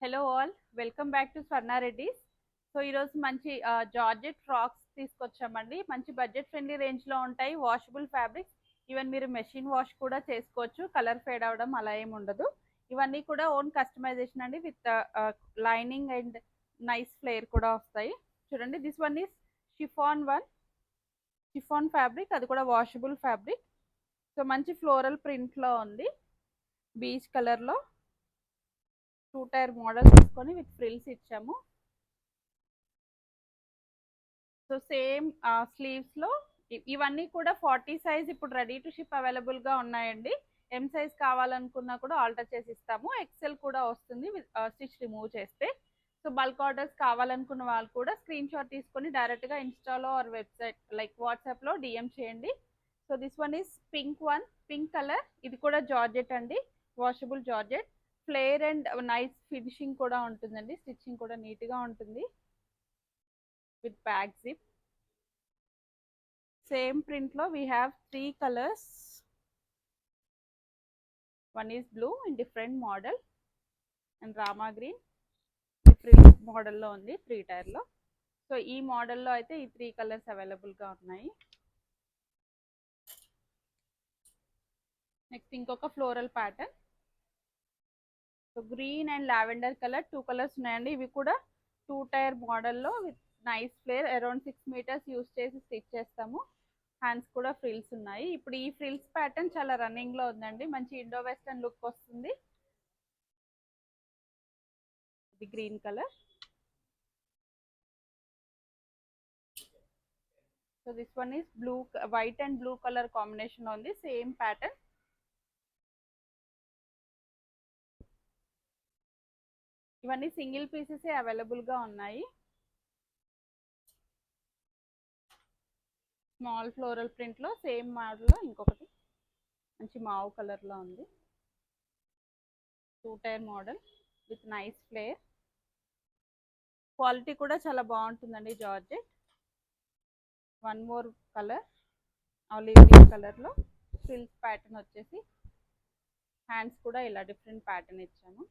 Hello all, welcome back to Swarna Reddy's. So ఈరోజు మంచి georgette frocks తీసుకొచ్చామండి. మంచి బడ్జెట్ ఫ్రెండ్లీ రేంజ్లో ఉంటాయి. వాషబుల్ ఫ్యాబ్రిక్స్, ఈవెన్ మీరు మెషిన్ వాష్ కూడా చేసుకోవచ్చు. కలర్ ఫేడ్ అవడం అలా ఏమి ఉండదు. ఇవన్నీ కూడా ఓన్ కస్టమైజేషన్ అండి, with lining and nice flare కూడా వస్తాయి. చూడండి, this one is chiffon fabric, అది కూడా వాషబుల్ ఫ్యాబ్రిక్. సో మంచి ఫ్లోరల్ ప్రింట్లో ఉంది, బీచ్ కలర్లో 2 టైర్ మోడల్ తీసుకొని విత్ ఫ్రిల్స్ ఇచ్చాము. సో సేమ్ స్లీవ్స్ లో ఇవన్నీ కూడా 40 సైజ్ ఇప్పుడు రెడీ టు షిప్ అవైలబుల్ గా ఉన్నాయండి. ఎం సైజ్ కావాలనుకున్నా కూడా ఆల్టర్ చేసి ఇస్తాము. ఎక్సెల్ కూడా వస్తుంది స్టిచ్ రిమూవ్ చేస్తే. సో బల్క్ ఆర్డర్స్ కావాలనుకున్న వాళ్ళు కూడా స్క్రీన్ షాట్ తీసుకొని డైరెక్ట్ గా ఇన్స్టాలో ఆర్ వెబ్సైట్ లైక్ వాట్సాప్ లో డిఎం చేయండి. So this one is pink colour. ఇది కూడా జార్జెట్ అండి, washable georgette. Flare and nice finishing కూడా ఉంటుందండి, స్టిచ్చింగ్ కూడా నీట్ గా ఉంటుంది with back zip. Same print lo we have 3 colors. One is blue in different model and Rama green different model lo undi 3 tire lo. So ee model lo aithe ee 3 colors available ga unnayi. Next inkoka floral pattern. So green and lavender color 2 colors unnayandi. Ivi kuda 2 tire model lo with nice flare around 6 meters use chesi stitch chestamu. Hands కూడా frills ఉన్నాయి. ఇప్పుడు ఈ frills pattern చాలా running లో ఉందండి, మంచి Indo western look వస్తుంది. ఇది green colour. So this one is blue, white and blue colour combination లో ఉంది, సేమ్ ప్యాటర్న్. ఇవన్నీ సింగిల్ పీసెస్ అవైలబుల్ గా ఉన్నాయి. స్మాల్ ఫ్లోరల్ ప్రింట్ లో సేమ్ మోడల్ లో ఇంకొకటి మంచి మావ్ కలర్ లో ఉంది. 2 tier model with nice flare. Quality కూడా చాలా బాగుంటుందండి జార్జెట్. One more colour, olive green colour లో ఫ్రిల్స్ ప్యాటర్న్ వచ్చేసి. హ్యాండ్స్ కూడా ఇలా డిఫరెంట్ ప్యాటర్న్ ఇచ్చాము.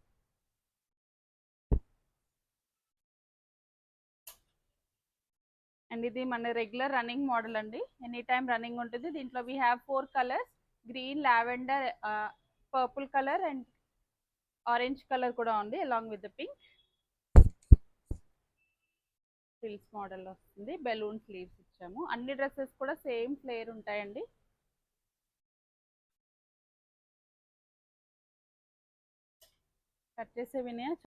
అండ్ ఇది మన రెగ్యులర్ రన్నింగ్ మోడల్ అండి, ఎనీ టైమ్ రన్నింగ్ ఉంటుంది. దీంట్లో we have 4 colours, green, lavender, purple colour and orange colour కూడా ఉంది along with the pink. Frills model వస్తుంది, బెలూన్ స్లీవ్స్ ఇచ్చాము. అన్ని డ్రెస్సెస్ కూడా సేమ్ ఫ్లేర్ ఉంటాయండి. కట్ చేసే వినయ